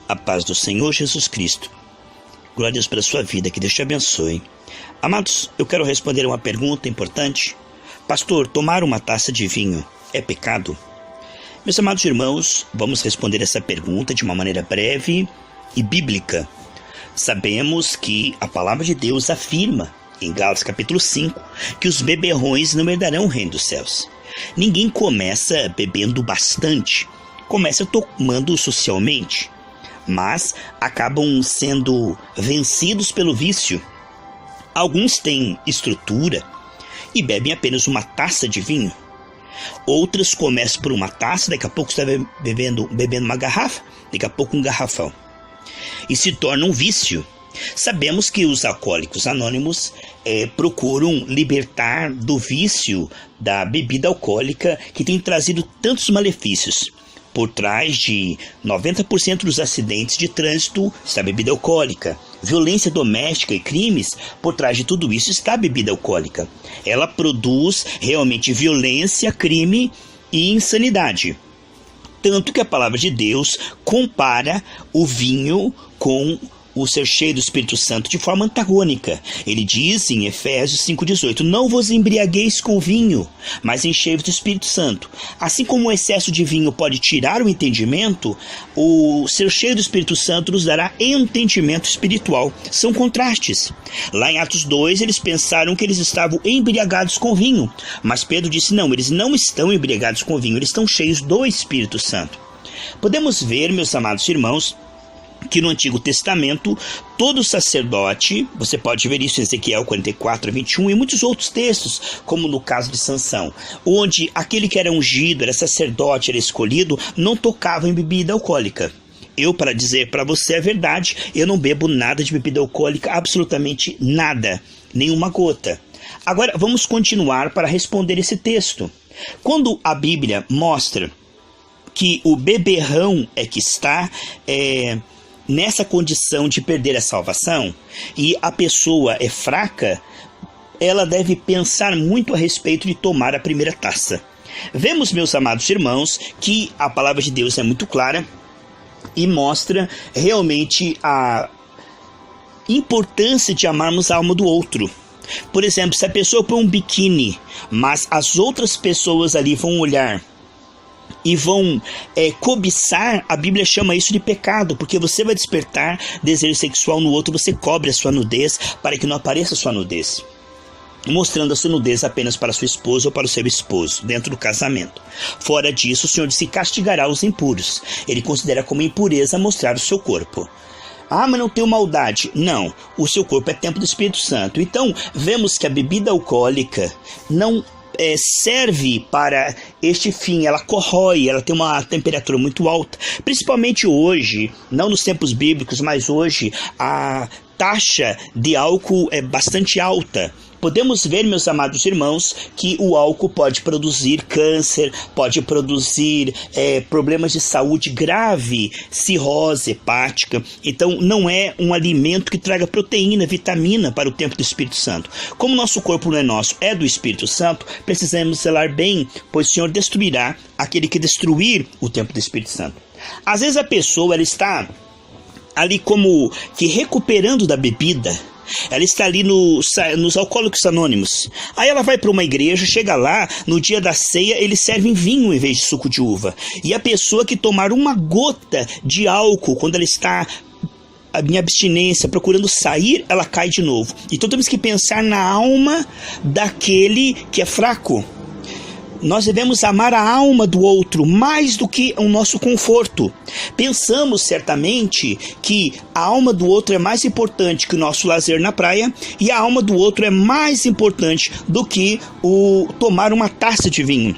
A paz do Senhor Jesus Cristo. Glória a Deus pela sua vida, que Deus te abençoe. Amados, eu quero responder uma pergunta importante. Pastor, tomar uma taça de vinho é pecado? Meus amados irmãos, vamos responder essa pergunta de uma maneira breve e bíblica. Sabemos que a palavra de Deus afirma, em Gálatas capítulo 5, que os beberrões não herdarão o reino dos céus. Ninguém começa bebendo bastante, começa tomando socialmente, mas acabam sendo vencidos pelo vício. Alguns têm estrutura e bebem apenas uma taça de vinho. Outros começam por uma taça, daqui a pouco está bebendo uma garrafa, daqui a pouco um garrafão. E se torna um vício. Sabemos que os alcoólicos anônimos procuram libertar do vício da bebida alcoólica que tem trazido tantos malefícios. Por trás de 90% dos acidentes de trânsito está a bebida alcoólica. Violência doméstica e crimes, por trás de tudo isso está a bebida alcoólica. Ela produz realmente violência, crime e insanidade. Tanto que a palavra de Deus compara o vinho com o ser cheio do Espírito Santo de forma antagônica. Ele diz em Efésios 5,18: não vos embriagueis com vinho, mas enchei-vos do Espírito Santo. Assim como o excesso de vinho pode tirar o entendimento, o ser cheio do Espírito Santo nos dará entendimento espiritual. São contrastes. Lá em Atos 2, eles pensaram que eles estavam embriagados com vinho, mas Pedro disse: não, eles não estão embriagados com vinho, eles estão cheios do Espírito Santo. Podemos ver, meus amados irmãos, que no Antigo Testamento, todo sacerdote, você pode ver isso em Ezequiel 44:21 e muitos outros textos, como no caso de Sansão, onde aquele que era ungido, era sacerdote, era escolhido, não tocava em bebida alcoólica. Eu, para dizer para você a verdade, eu não bebo nada de bebida alcoólica, absolutamente nada, nenhuma gota. Agora, vamos continuar para responder esse texto. Quando a Bíblia mostra que o beberrão é que está nessa condição de perder a salvação, e a pessoa é fraca, ela deve pensar muito a respeito de tomar a primeira taça. Vemos, meus amados irmãos, que a palavra de Deus é muito clara e mostra realmente a importância de amarmos a alma do outro. Por exemplo, se a pessoa põe um biquíni, mas as outras pessoas ali vão olhar e vão cobiçar, a Bíblia chama isso de pecado, porque você vai despertar desejo sexual no outro, você cobre a sua nudez para que não apareça a sua nudez, mostrando a sua nudez apenas para sua esposa ou para o seu esposo, dentro do casamento. Fora disso, o Senhor disse: castigará os impuros. Ele considera como impureza mostrar o seu corpo. Ah, mas não tenho maldade. Não, o seu corpo é templo do Espírito Santo. Então, vemos que a bebida alcoólica não serve para este fim, ela corrói, ela tem uma temperatura muito alta, principalmente hoje, não nos tempos bíblicos, mas hoje a taxa de álcool é bastante alta. Podemos ver, meus amados irmãos, que o álcool pode produzir câncer, pode produzir problemas de saúde grave, cirrose hepática. Então não é um alimento que traga proteína, vitamina para o templo do Espírito Santo. Como nosso corpo não é nosso, é do Espírito Santo, precisamos zelar bem, pois o Senhor destruirá aquele que destruir o templo do Espírito Santo. Às vezes a pessoa ela está ali como que recuperando da bebida. Ela está ali nos alcoólicos anônimos. Aí ela vai para uma igreja, chega lá, no dia da ceia eles servem vinho em vez de suco de uva. E a pessoa que tomar uma gota de álcool, quando ela está em abstinência, procurando sair, ela cai de novo. Então temos que pensar na alma daquele que é fraco. Nós devemos amar a alma do outro mais do que o nosso conforto. Pensamos certamente que a alma do outro é mais importante que o nosso lazer na praia, e a alma do outro é mais importante do que o tomar uma taça de vinho.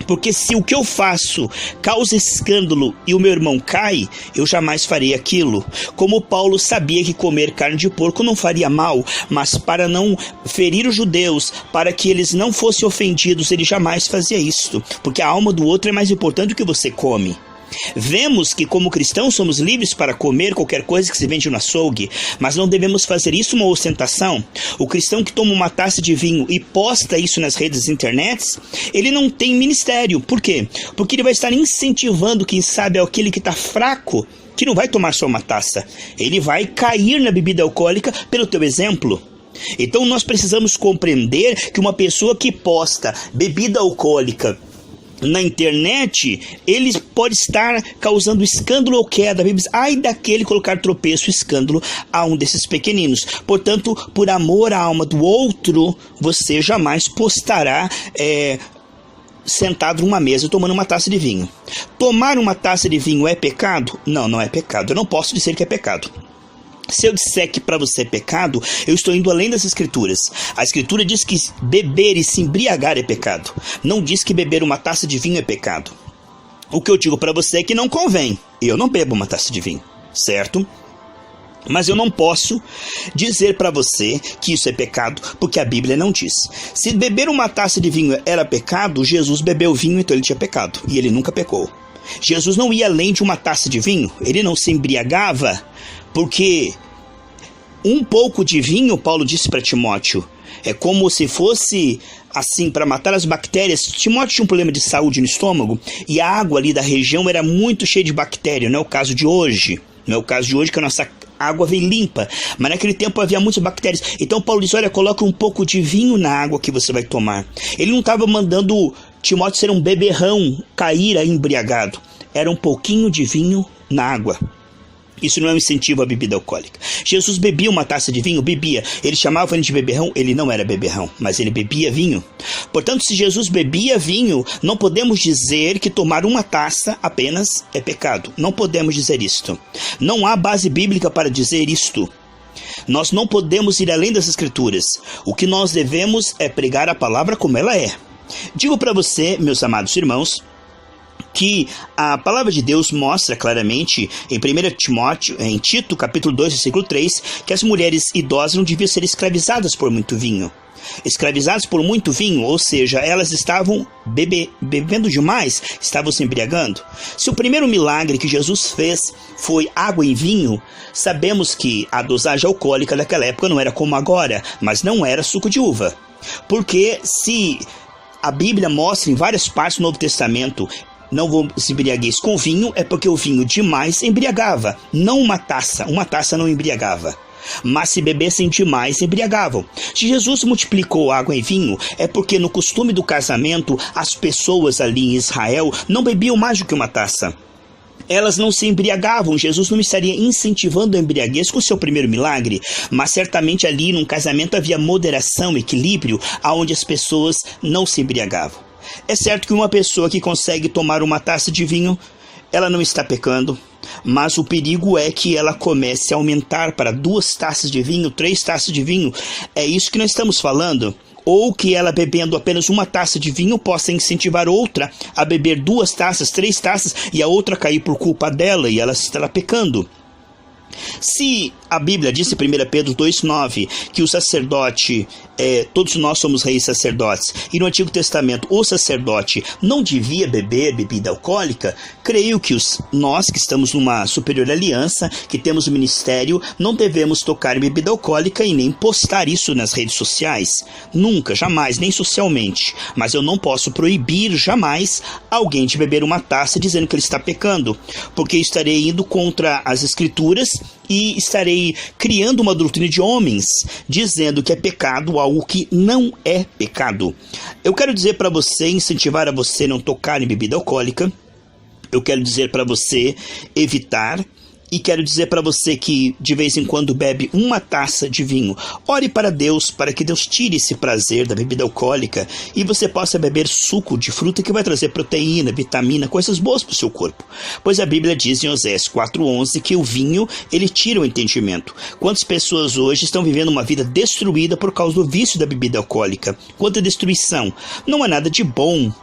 Porque se o que eu faço causa escândalo e o meu irmão cai, eu jamais farei aquilo. Como Paulo sabia que comer carne de porco não faria mal, mas para não ferir os judeus, para que eles não fossem ofendidos, ele jamais fazia isto. Porque a alma do outro é mais importante do que você come. Vemos que como cristãos somos livres para comer qualquer coisa que se vende no açougue, mas não devemos fazer isso uma ostentação. O cristão que toma uma taça de vinho e posta isso nas redes internet, ele não tem ministério. Por quê? Porque ele vai estar incentivando, quem sabe, aquele que está fraco, que não vai tomar só uma taça. Ele vai cair na bebida alcoólica pelo teu exemplo. Então nós precisamos compreender que uma pessoa que posta bebida alcoólica na internet, ele pode estar causando escândalo ou queda. Ai daquele colocar tropeço, escândalo a um desses pequeninos. Portanto, por amor à alma do outro, você jamais postará sentado numa mesa tomando uma taça de vinho. Tomar uma taça de vinho é pecado? Não, não é pecado. Eu não posso dizer que é pecado. Se eu disser que para você é pecado, eu estou indo além das escrituras. A escritura diz que beber e se embriagar é pecado. Não diz que beber uma taça de vinho é pecado. O que eu digo para você é que não convém. Eu não bebo uma taça de vinho, certo? Mas eu não posso dizer para você que isso é pecado, porque a Bíblia não diz. Se beber uma taça de vinho era pecado, Jesus bebeu vinho, então ele tinha pecado. E ele nunca pecou. Jesus não ia além de uma taça de vinho. Ele não se embriagava, porque um pouco de vinho, Paulo disse para Timóteo, é como se fosse assim para matar as bactérias. Timóteo tinha um problema de saúde no estômago e a água ali da região era muito cheia de bactérias. Não é o caso de hoje. Não é o caso de hoje que a nossa água vem limpa, mas naquele tempo havia muitas bactérias. Então Paulo diz, olha, coloca um pouco de vinho na água que você vai tomar. Ele não estava mandando Timóteo ser um beberrão, cair embriagado. Era um pouquinho de vinho na água. Isso não é um incentivo à bebida alcoólica. Jesus bebia uma taça de vinho? Bebia. Ele chamava ele de beberrão? Ele não era beberrão, mas ele bebia vinho. Portanto, se Jesus bebia vinho, não podemos dizer que tomar uma taça apenas é pecado. Não podemos dizer isto. Não há base bíblica para dizer isto. Nós não podemos ir além das escrituras. O que nós devemos é pregar a palavra como ela é. Digo para você, meus amados irmãos, que a palavra de Deus mostra claramente em Tito, capítulo 2, versículo 3, que as mulheres idosas não deviam ser escravizadas por muito vinho. Escravizadas por muito vinho, ou seja, elas estavam bebendo demais, estavam se embriagando. Se o primeiro milagre que Jesus fez foi água em vinho, sabemos que a dosagem alcoólica daquela época não era como agora, mas não era suco de uva. Porque se a Bíblia mostra em várias partes do Novo Testamento, não vos embriagueis com vinho, é porque o vinho demais embriagava. Não uma taça não embriagava. Mas se bebessem demais, embriagavam. Se Jesus multiplicou água em vinho, é porque no costume do casamento, as pessoas ali em Israel não bebiam mais do que uma taça. Elas não se embriagavam. Jesus não estaria incentivando a embriaguez com o seu primeiro milagre, mas certamente ali num casamento havia moderação, equilíbrio, aonde as pessoas não se embriagavam. É certo que uma pessoa que consegue tomar uma taça de vinho, ela não está pecando, mas o perigo é que ela comece a aumentar para 2 taças de vinho, 3 taças de vinho. É isso que nós estamos falando. Ou que ela bebendo apenas uma taça de vinho possa incentivar outra a beber 2 taças, 3 taças e a outra cair por culpa dela e ela estará pecando. Se a Bíblia diz em 1 Pedro 2,9 que o sacerdote, todos nós somos reis sacerdotes, e no Antigo Testamento o sacerdote não devia beber bebida alcoólica, creio que nós que estamos numa superior aliança, que temos o ministério, não devemos tocar em bebida alcoólica e nem postar isso nas redes sociais. Nunca, jamais, nem socialmente. Mas eu não posso proibir jamais alguém de beber uma taça dizendo que ele está pecando, porque estarei indo contra as escrituras e estarei criando uma doutrina de homens, dizendo que é pecado algo que não é pecado. Eu quero dizer para você, incentivar a você não tocar em bebida alcoólica. Eu quero dizer para você evitar. E quero dizer para você que de vez em quando bebe uma taça de vinho, ore para Deus, para que Deus tire esse prazer da bebida alcoólica e você possa beber suco de fruta que vai trazer proteína, vitamina, coisas boas para o seu corpo. Pois a Bíblia diz em Oséias 4,11 que o vinho, ele tira o entendimento. Quantas pessoas hoje estão vivendo uma vida destruída por causa do vício da bebida alcoólica? Quanta destruição! Não há nada de bom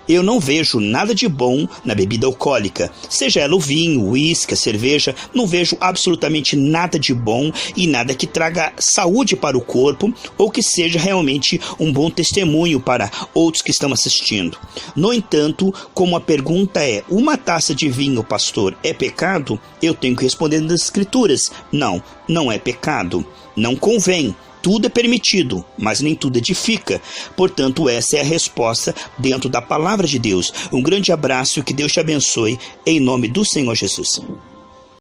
eu não vejo nada de bom na bebida alcoólica, seja ela o vinho, o uísque, a cerveja. Não vejo absolutamente nada de bom e nada que traga saúde para o corpo ou que seja realmente um bom testemunho para outros que estão assistindo. No entanto, como a pergunta é: uma taça de vinho, pastor, é pecado? Eu tenho que responder nas Escrituras: não, não é pecado, não convém. Tudo é permitido, mas nem tudo edifica. Portanto, essa é a resposta dentro da palavra de Deus. Um grande abraço e que Deus te abençoe, em nome do Senhor Jesus.